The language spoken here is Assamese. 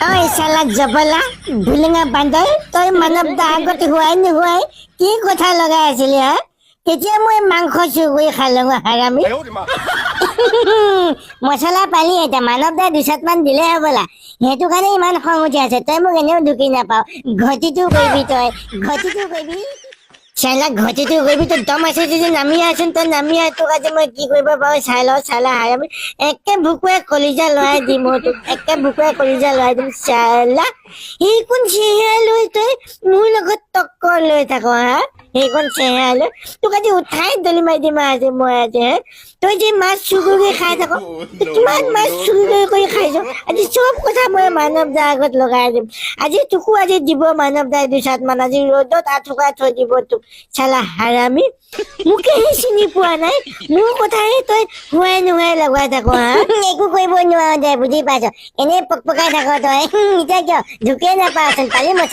ঐ শালা জবলা ভুলেঙা বান্দৰ তই মানৱ দা আগত হোৱাই কি কথা লগাই আছিলি হা তেতিয়া মই মাংস চুগুৰি খালোঁ হাৰামি মছলা পালি এতিয়া মানৱ দা দুচাটমান দিলে হ'বলা সেইটো কাৰণে ইমান খং উঠি আছে তই মোক এনেও ঢুকি নাপাৱ ঘটিটো কৰিবি চালা ঘটিটো কৰিবি তোৰ দম আছে যদি নামি আছোন তই নামি আহ তোক আজি মই কি কৰিব পাৰোঁ চাই ল চালা হাৰামি একে বুকুৱে কলিজা লৰাই দিম মই তোক একে বুকুৱে কলিজা লৰাই দিম চালা সেইকণ চেহেৰা লৈ তই মোৰ লগত টক্কৰ লৈ থাক হা সেইকণ চেহেৰা লৈ তোক আজি উঠাই দলি মাৰি দিম আজি মই আজি হে তই যে মাছ চুগুৰি খাই থাক কিমান মাছ চুগুৰি কৰি খাইছ আজি চব কথা মই মানৱ দাৰ আগত লগাই দিম আজি তোকো আজি দিব মানৱ দাই দুচাটমান আজি ৰ'দত আঠুকাই থৈ দিব তোক চালা হাৰামি মোকেহে চিনি পোৱা নাই মোৰ কথাহে তই হুৱাই নুৱাই লগাই থাক হা একো কৰিব নোৱাৰ দে বুজি পাইছ এনেই পকপকাই থাক তই এতিয়া কিয় ঢুকিয়ে নাপাওঁচোন পালি মচোন